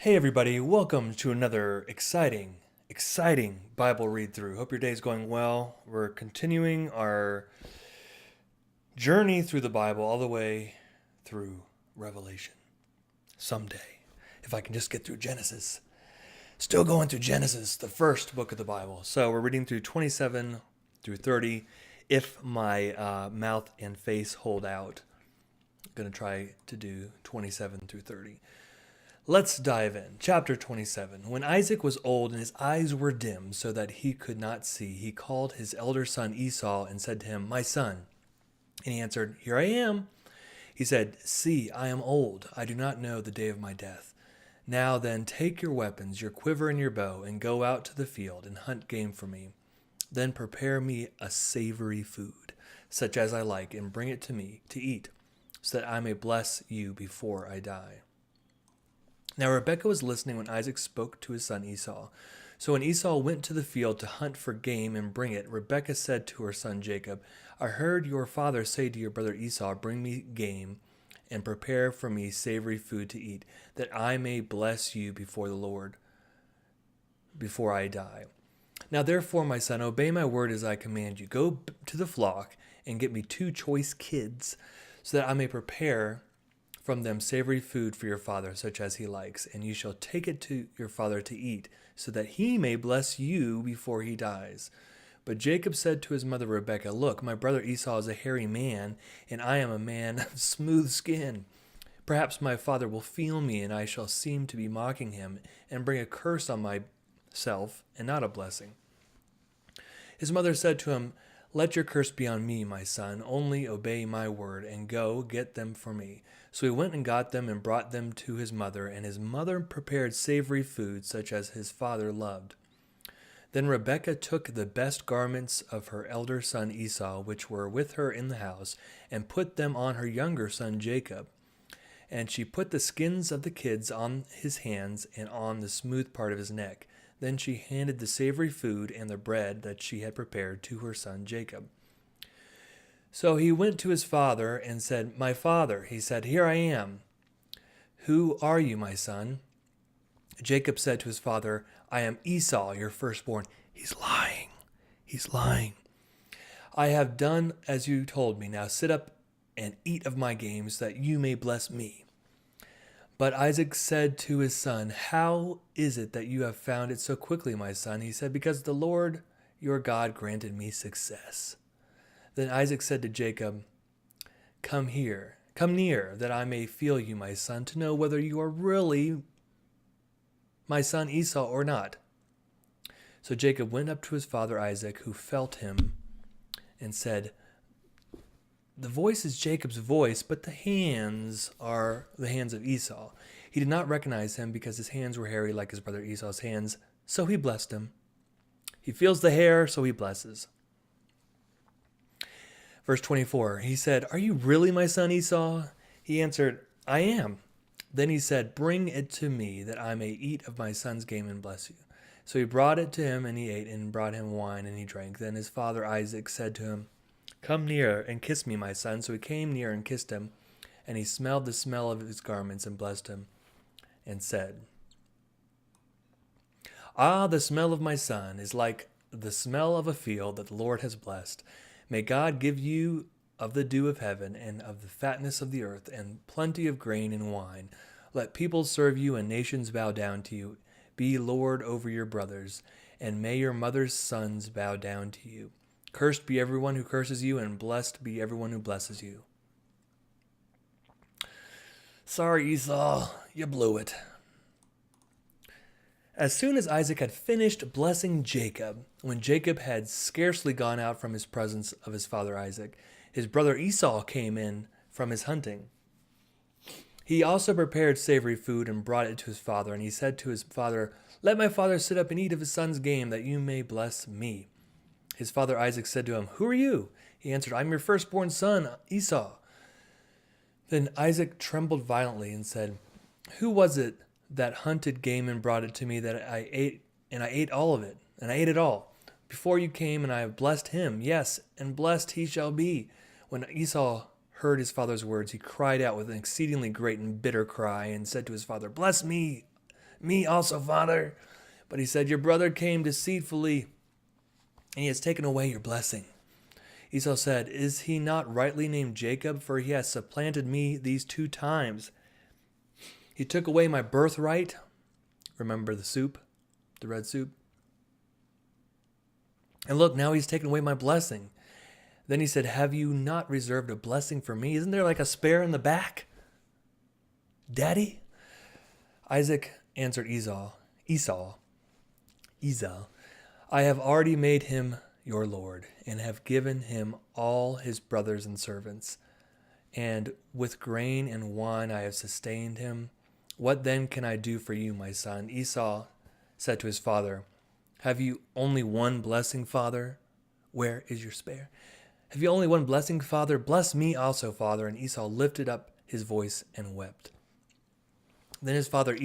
Hey everybody, welcome to another exciting Bible read through. Hope your day's going well. We're continuing our journey through the Bible all the way through Revelation. Someday, if I can just get through Genesis. Still going through Genesis, the first book of the Bible. So we're reading through 27 through 30. If my mouth and face hold out, I'm going to try to do 27 through 30. Let's dive in. Chapter 27. When Isaac was old and his eyes were dim so that he could not see, he called his elder son Esau and said to him, "My son." And he answered, "Here I am." He said, "See, I am old. I do not know the day of my death. Now then, take your weapons, your quiver and your bow, and go out to the field and hunt game for me. Then prepare me a savory food, such as I like, and bring it to me to eat, so that I may bless you before I die." Now Rebekah was listening when Isaac spoke to his son Esau. So when Esau went to the field to hunt for game and bring it, Rebekah said to her son Jacob, "I heard your father say to your brother Esau, 'Bring me game and prepare for me savory food to eat, that I may bless you before the Lord, before I die.' Now therefore, my son, obey my word as I command you. Go to the flock and get me 2 choice kids, so that I may prepare from them savory food for your father, such as he likes, and you shall take it to your father to eat, so that he may bless you before he dies." But Jacob said to his mother Rebekah, "Look, my brother Esau is a hairy man, and I am a man of smooth skin. Perhaps my father will feel me, and I shall seem to be mocking him, and bring a curse on myself, and not a blessing." His mother said to him, "Let your curse be on me, my son. Only obey my word, and go get them for me." So he went and got them and brought them to his mother, and his mother prepared savory food such as his father loved. Then Rebekah took the best garments of her elder son Esau, which were with her in the house, and put them on her younger son Jacob. And she put the skins of the kids on his hands and on the smooth part of his neck. Then she handed the savory food and the bread that she had prepared to her son Jacob. So he went to his father and said, "My father," he said, "here I am." "Who are you, my son?" Jacob said to his father, "I am Esau, your firstborn." He's lying. He's lying. "I have done as you told me. Now sit up and eat of my game, so that you may bless me." But Isaac said to his son, "How is it that you have found it so quickly, my son?" He said, "Because the Lord your God granted me success." Then Isaac said to Jacob, come near, that I may feel you, my son, to know whether you are really my son Esau or not." So Jacob went up to his father Isaac, who felt him, and said, "The voice is Jacob's voice, but the hands are the hands of Esau." He did not recognize him because his hands were hairy like his brother Esau's hands, so he blessed him. He feels the hair, so he blesses. Verse 24, he said, "Are you really my son Esau?" He answered, "I am." Then he said, "Bring it to me, that I may eat of my son's game and bless you." So he brought it to him, and he ate, and brought him wine, and he drank. Then his father Isaac said to him, "Come near and kiss me, my son." So he came near and kissed him, and he smelled the smell of his garments and blessed him, and said, "Ah, the smell of my son is like the smell of a field that the Lord has blessed. May God give you of the dew of heaven and of the fatness of the earth and plenty of grain and wine. Let peoples serve you and nations bow down to you. Be Lord over your brothers, and may your mother's sons bow down to you. Cursed be everyone who curses you, and blessed be everyone who blesses you." Sorry, Esau, you blew it. As soon as Isaac had finished blessing Jacob, when Jacob had scarcely gone out from his presence of his father Isaac, his brother Esau came in from his hunting. He also prepared savory food and brought it to his father, and he said to his father, "Let my father sit up and eat of his son's game, that you may bless me." His father Isaac said to him, "Who are you?" He answered, "I am your firstborn son, Esau." Then Isaac trembled violently and said, "Who was it that hunted game and brought it to me, that I ate, and I ate all of it, and I ate it all? Before you came, and I have blessed him, yes, and blessed he shall be." When Esau heard his father's words, he cried out with an exceedingly great and bitter cry, and said to his father, "Bless me, Me also, father. But he said, your brother came deceitfully, and he has taken away your blessing. Esau said, is he not rightly named Jacob? For he has supplanted me these 2 times. He took away my birthright. Remember the soup, the red soup? And look, now he's taken away my blessing. Then he said, have you not reserved a blessing for me? Isn't there like a spare in the back? Daddy? Isaac answered Esau, I have already made him your lord, and have given him all his brothers and servants. And with grain and wine I have sustained him. What then can I do for you, my son? Esau said to his father, have you only one blessing, father? Where is your spare? Have you only one blessing, father? Bless me also, father. And Esau lifted up his voice and wept. Then his father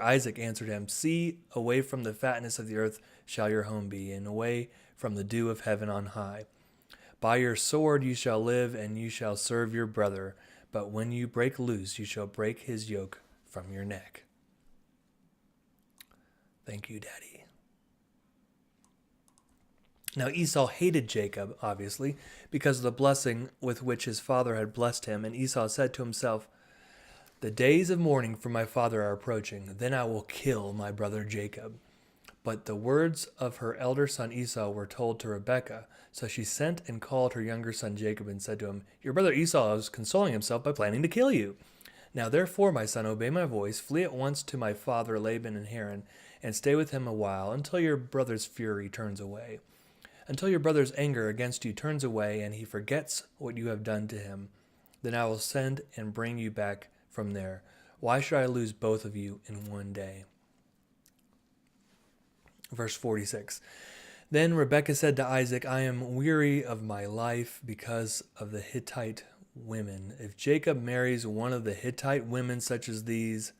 Isaac answered him, see, away from the fatness of the earth shall your home be, and away from the dew of heaven on high. By your sword you shall live, and you shall serve your brother. But when you break loose, you shall break his yoke from your neck. Thank you, Daddy. Now Esau hated Jacob, obviously, because of the blessing with which his father had blessed him. And Esau said to himself, the days of mourning for my father are approaching. Then I will kill my brother Jacob. But the words of her elder son Esau were told to Rebekah. So she sent and called her younger son Jacob and said to him, your brother Esau is consoling himself by planning to kill you. Now therefore, my son, obey my voice. Flee at once to my father Laban in Haran, and stay with him a while until your brother's fury turns away. Until your brother's anger against you turns away, and he forgets what you have done to him. Then I will send and bring you back from there. Why should I lose both of you in one day? Verse 46. Then Rebekah said to Isaac, I am weary of my life because of the Hittite women. If Jacob marries one of the Hittite women such as these,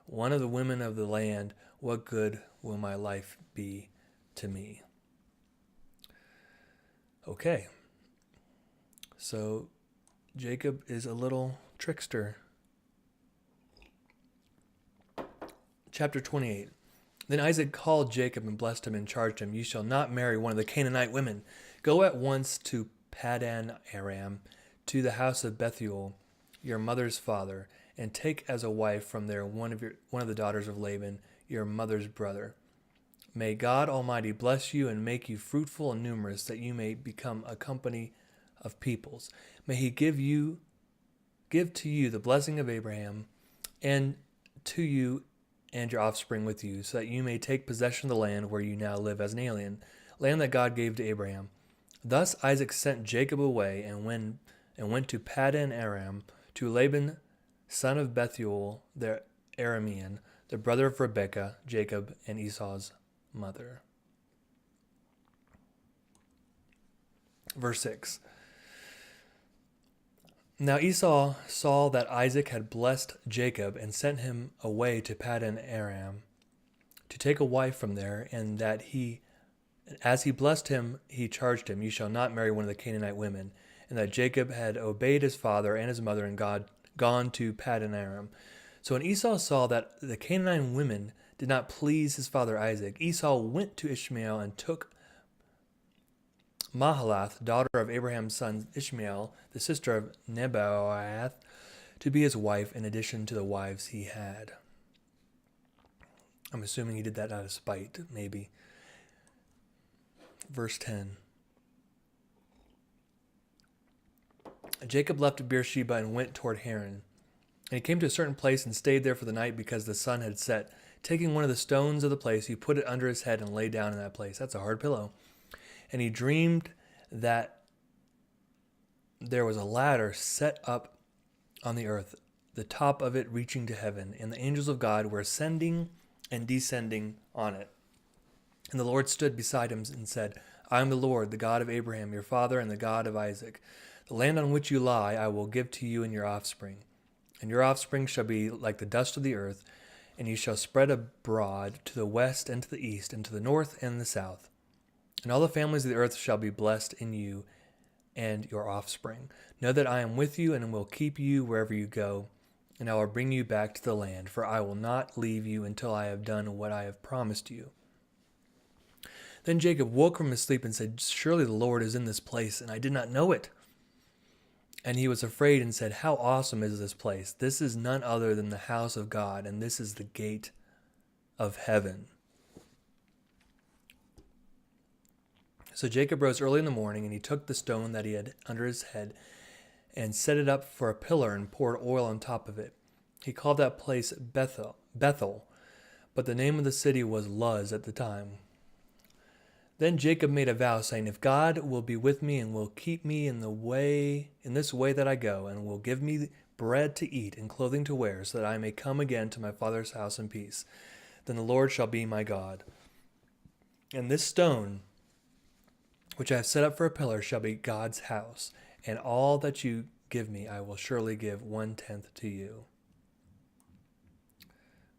one of the women of the land, what good will my life be to me? Okay. So Jacob is a little trickster. Chapter 28. Then Isaac called Jacob and blessed him and charged him, you shall not marry one of the Canaanite women. Go at once to Paddan Aram, to the house of Bethuel, your mother's father, and take as a wife from there one of the daughters of Laban, your mother's brother. May God Almighty bless you and make you fruitful and numerous, that you may become a company of peoples. May he give to you the blessing of Abraham, and to you and your offspring with you, so that you may take possession of the land where you now live as an alien, land that God gave to Abraham. Thus Isaac sent Jacob away and went to Paddan Aram, to Laban, son of Bethuel, the Aramean, the brother of Rebekah, Jacob, and Esau's mother. Verse 6. Now Esau saw that Isaac had blessed Jacob and sent him away to Paddan Aram to take a wife from there, and that as he blessed him, he charged him, you shall not marry one of the Canaanite women, and that Jacob had obeyed his father and his mother and gone to Paddan Aram. So when Esau saw that the Canaanite women did not please his father Isaac, Esau went to Ishmael and took Mahalath, daughter of Abraham's son Ishmael, the sister of Nebaioth, to be his wife in addition to the wives he had. I'm assuming he did that out of spite, maybe. Verse 10. Jacob left Beersheba and went toward Haran. And he came to a certain place and stayed there for the night because the sun had set. Taking one of the stones of the place, he put it under his head and lay down in that place. That's a hard pillow. And he dreamed that there was a ladder set up on the earth, the top of it reaching to heaven, and the angels of God were ascending and descending on it. And the Lord stood beside him and said, I am the Lord, the God of Abraham, your father, and the God of Isaac. The land on which you lie I will give to you and your offspring. And your offspring shall be like the dust of the earth, and you shall spread abroad to the west and to the east, and to the north and the south. And all the families of the earth shall be blessed in you and your offspring. Know that I am with you and will keep you wherever you go, and I will bring you back to the land, for I will not leave you until I have done what I have promised you." Then Jacob woke from his sleep and said, "Surely the Lord is in this place, and I did not know it." And he was afraid and said, "How awesome is this place! This is none other than the house of God, and this is the gate of heaven." So Jacob rose early in the morning, and he took the stone that he had under his head and set it up for a pillar and poured oil on top of it. He called that place Bethel, but the name of the city was Luz at the time. Then Jacob made a vow, saying, "If God will be with me and will keep me in this way that I go, and will give me bread to eat and clothing to wear, so that I may come again to my father's house in peace, then the Lord shall be my God. And this stone, which I have set up for a pillar, shall be God's house, and all that you give me I will surely give 1/10 to you."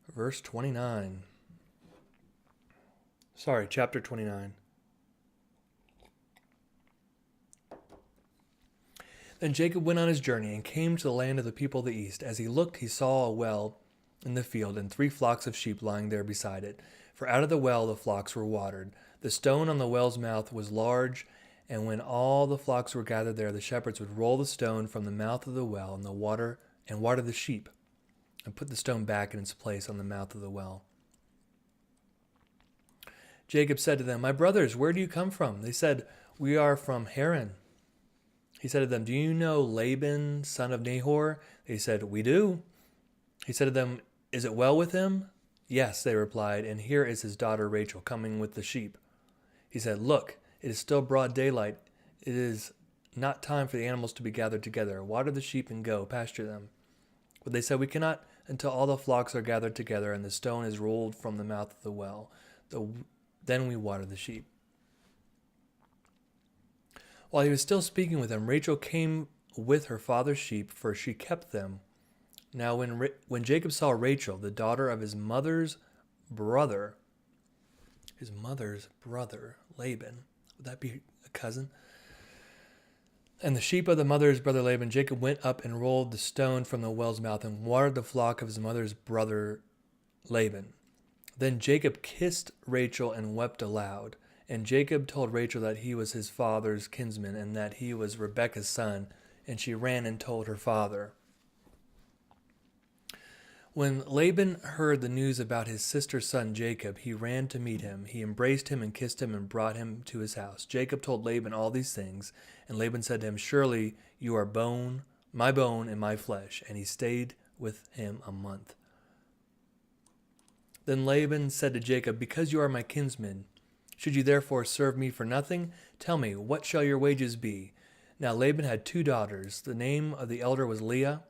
Verse 29. Chapter 29. Then Jacob went on his journey and came to the land of the people of the east. As he looked, he saw a well in the field and 3 flocks of sheep lying there beside it. For out of the well the flocks were watered. The stone on the well's mouth was large, and when all the flocks were gathered there, the shepherds would roll the stone from the mouth of the well and water the sheep, and put the stone back in its place on the mouth of the well. Jacob said to them, "My brothers, where do you come from?" They said, "We are from Haran." He said to them, "Do you know Laban, son of Nahor?" They said, "We do." He said to them, "Is it well with him?" "Yes," they replied, "and here is his daughter Rachel coming with the sheep." He said, "Look, it is still broad daylight. It is not time for the animals to be gathered together. Water the sheep and go, pasture them." But they said, "We cannot until all the flocks are gathered together and the stone is rolled from the mouth of the well. Then we water the sheep." While he was still speaking with them, Rachel came with her father's sheep, for she kept them. Now when Jacob saw Rachel, the daughter of his mother's brother, Laban, would that be a cousin? And the sheep of the mother's brother Laban, Jacob went up and rolled the stone from the well's mouth and watered the flock of his mother's brother Laban. Then Jacob kissed Rachel and wept aloud. And Jacob told Rachel that he was his father's kinsman and that he was Rebekah's son, and she ran and told her father. When Laban heard the news about his sister's son Jacob, he ran to meet him. He embraced him and kissed him and brought him to his house. Jacob told Laban all these things, and Laban said to him, "Surely you are my bone and my flesh." And he stayed with him a month. Then Laban said to Jacob, "Because you are my kinsman, should you therefore serve me for nothing? Tell me, what shall your wages be?" Now Laban had 2 daughters. The name of the elder was Leah,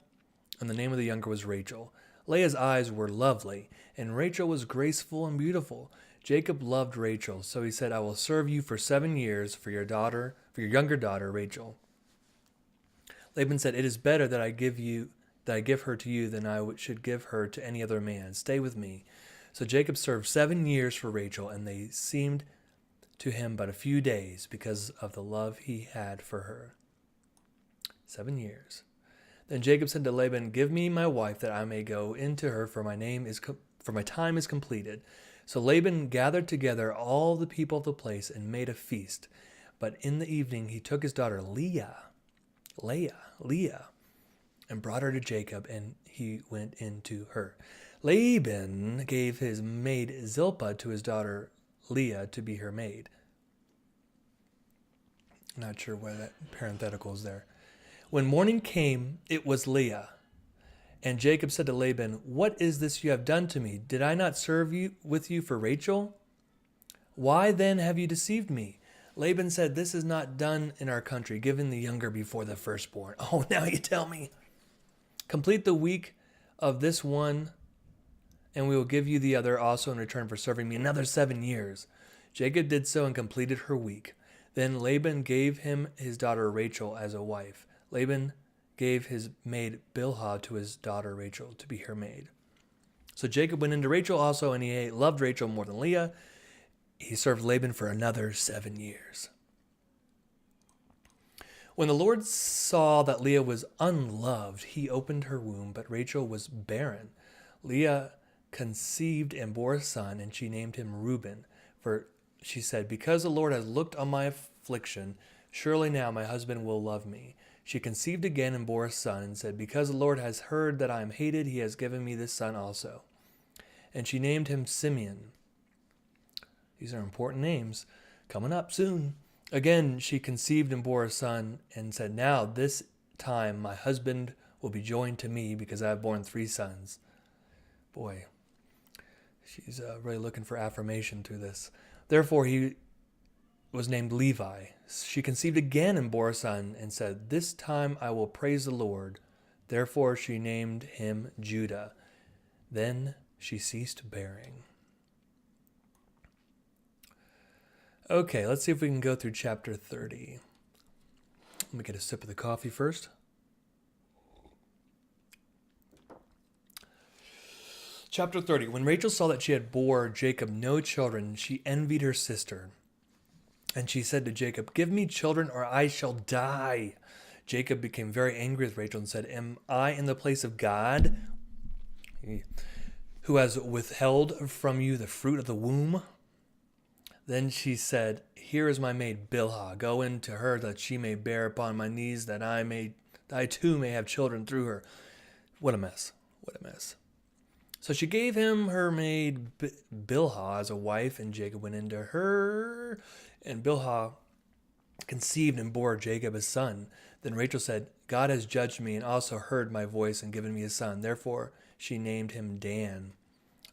and the name of the younger was Rachel. Leah's eyes were lovely, and Rachel was graceful and beautiful. Jacob loved Rachel, so he said, "I will serve you for 7 years for your younger daughter Rachel." Laban said, "It is better that I give her to you than I should give her to any other man. Stay with me." So Jacob served 7 years for Rachel, and they seemed to him but a few days because of the love he had for her. 7 years. Then Jacob said to Laban, "Give me my wife that I may go into her, for my time is completed." So Laban gathered together all the people of the place and made a feast. But in the evening he took his daughter Leah, and brought her to Jacob, and he went into her. Laban gave his maid Zilpah to his daughter Leah to be her maid. Not sure why that parenthetical is there. When morning came, it was Leah. And Jacob said to Laban, "What is this you have done to me? Did I not serve with you for Rachel? Why then have you deceived me?" Laban said, "This is not done in our country, giving the younger before the firstborn." Oh, now you tell me. "Complete the week of this one, and we will give you the other also in return for serving me another 7 years. Jacob did so and completed her week. Then Laban gave him his daughter Rachel as a wife. Laban gave his maid Bilhah to his daughter Rachel to be her maid. So Jacob went into Rachel also, and he loved Rachel more than Leah. He served Laban for another 7 years. When the Lord saw that Leah was unloved, he opened her womb, but Rachel was barren. Leah conceived and bore a son, and she named him Reuben, for she said, because the Lord has looked on my affliction, surely now my husband will love me. She conceived again and bore a son, and said, because the Lord has heard that I am hated, he has given me this son also. And she named him Simeon. These are important names coming up soon. Again, she conceived and bore a son, and said, now this time my husband will be joined to me, because I have borne 3 sons. Boy, she's really looking for affirmation through this. Therefore he was named Levi. She conceived again and bore a son, and said, this time I will praise the Lord. Therefore she named him Judah. Then she ceased bearing. Okay, let's see if we can go through chapter 30. Let me get a sip of the coffee first. Chapter 30. When Rachel saw that she had bore Jacob no children, she envied her sister. And she said to Jacob, give me children or I shall die. Jacob became very angry with Rachel and said, am I in the place of God, who has withheld from you the fruit of the womb? Then she said, here is my maid Bilhah. Go in to her that she may bear upon my knees, that I too may have children through her. What a mess. What a mess. So she gave him her maid Bilhah as a wife, and Jacob went into her, and Bilhah conceived and bore Jacob a son. Then Rachel said, God has judged me and also heard my voice and given me a son. Therefore she named him Dan.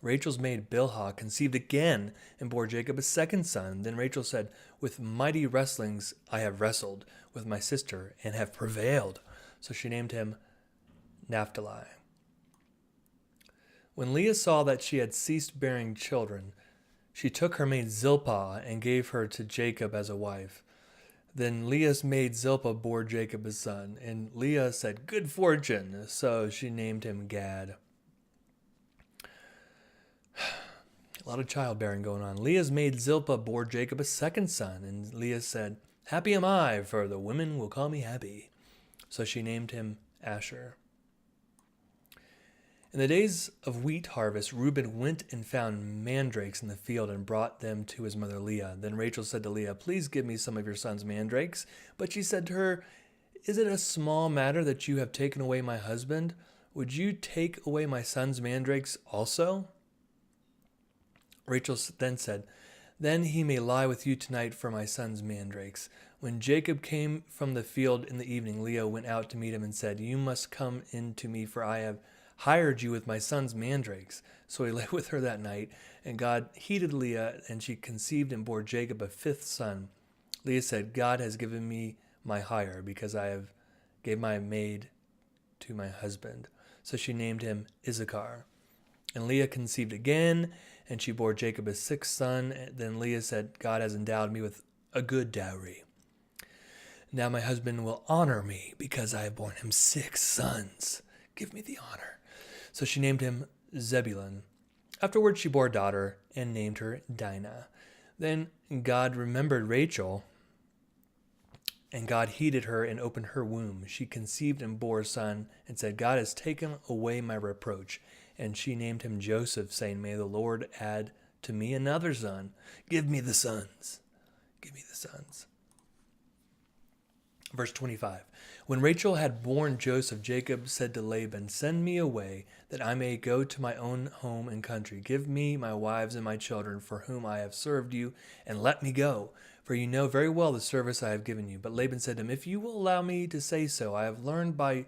Rachel's maid Bilhah conceived again and bore Jacob a second son. Then Rachel said, with mighty wrestlings I have wrestled with my sister and have prevailed. So she named him Naphtali. When Leah saw that she had ceased bearing children, she took her maid Zilpah and gave her to Jacob as a wife. Then Leah's maid Zilpah bore Jacob a son, and Leah said, good fortune. So she named him Gad. A lot of childbearing going on. Leah's maid Zilpah bore Jacob a second son, and Leah said, happy am I, for the women will call me happy. So she named him Asher. In the days of wheat harvest, Reuben went and found mandrakes in the field and brought them to his mother Leah. Then Rachel said to Leah, please give me some of your son's mandrakes. But she said to her, is it a small matter that you have taken away my husband? Would you take away my son's mandrakes also? Rachel then said, then he may lie with you tonight for my son's mandrakes. When Jacob came from the field in the evening, Leah went out to meet him and said, you must come in to me, for I have hired you with my son's mandrakes. So he lay with her that night, and God heeded Leah, and she conceived and bore Jacob a 5th son. Leah said, God has given me my hire, because I have gave my maid to my husband. So she named him Issachar. And Leah conceived again, and she bore Jacob a 6th son. Then Leah said, God has endowed me with a good dowry. Now my husband will honor me, because I have borne him 6 sons. Give me the honor. So she named him Zebulun. Afterwards she bore a daughter, and named her Dinah. Then God remembered Rachel, and God heeded her and opened her womb. She conceived and bore a son, and said, God has taken away my reproach. And she named him Joseph, saying, may the Lord add to me another son. Give me the sons. Give me the sons. Verse 25. When Rachel had borne Joseph, Jacob said to Laban, send me away, that I may go to my own home and country. Give me my wives and my children, for whom I have served you, and let me go. For you know very well the service I have given you. But Laban said to him, if you will allow me to say so, I have learned by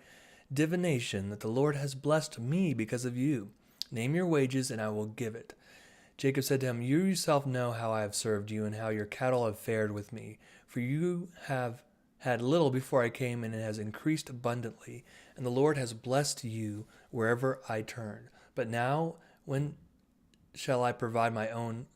divination that the Lord has blessed me because of you. Name your wages, and I will give it. Jacob said to him, you yourself know how I have served you, and how your cattle have fared with me. For you have had little before I came, and it has increased abundantly, and the Lord has blessed you wherever I turn. But now, when shall I provide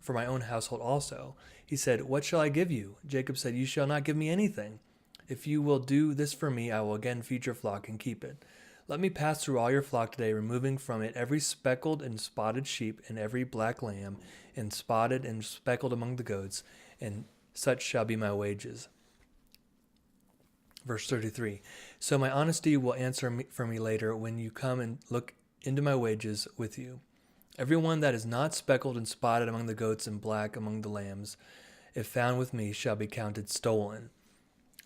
for my own household also? He said, what shall I give you? Jacob said, you shall not give me anything. If you will do this for me, I will again feed your flock and keep it. Let me pass through all your flock today, removing from it every speckled and spotted sheep, and every black lamb, and spotted and speckled among the goats, and such shall be my wages. Verse 33. So my honesty will answer for me later when you come and look into my wages with you. Everyone that is not speckled and spotted among the goats and black among the lambs, if found with me, shall be counted stolen.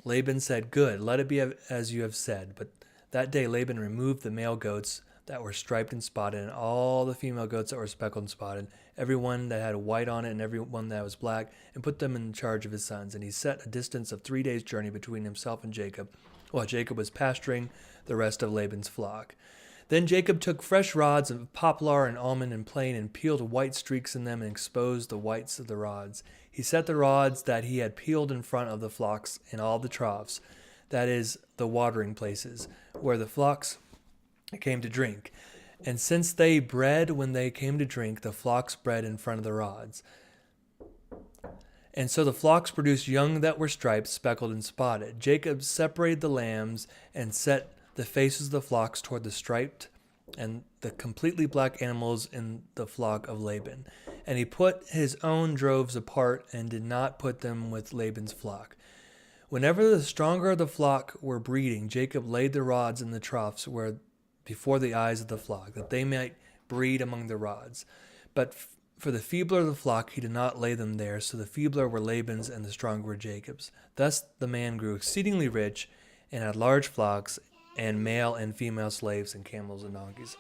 Laban said, Good, let it be as you have said. But that day Laban removed the male goats that were striped and spotted, and all the female goats that were speckled and spotted, every one that had white on it and every one that was black, and put them in charge of his sons. And he set a distance of 3 days' journey between himself and Jacob, while Jacob was pasturing the rest of Laban's flock. Then Jacob took fresh rods of poplar and almond and plane and peeled white streaks in them and exposed the whites of the rods. He set the rods that he had peeled in front of the flocks in all the troughs, that is, the watering places, where the flocks came to drink. And since they bred when they came to drink, the flocks bred in front of the rods. And so the flocks produced young that were striped, speckled, and spotted. Jacob separated the lambs and set the faces of the flocks toward the striped and the completely black animals in the flock of Laban. And he put his own droves apart and did not put them with Laban's flock. Whenever the stronger of the flock were breeding, Jacob laid the rods in the troughs where before the eyes of the flock, that they might breed among the rods. But for the feebler of the flock he did not lay them there, so the feebler were Laban's and the stronger were Jacob's. Thus the man grew exceedingly rich and had large flocks and male and female slaves and camels and donkeys.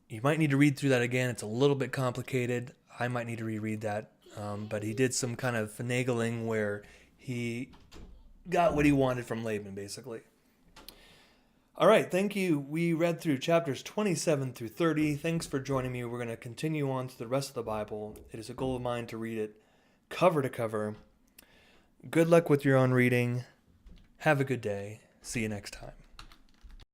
You might need to read through that again. It's a little bit complicated. I might need to reread that. But he did some kind of finagling where he got what he wanted from Laban, basically. All right, thank you. We read through chapters 27 through 30. Thanks for joining me. We're going to continue on to the rest of the Bible. It is a goal of mine to read it cover to cover. Good luck with your own reading. Have a good day. See you next time.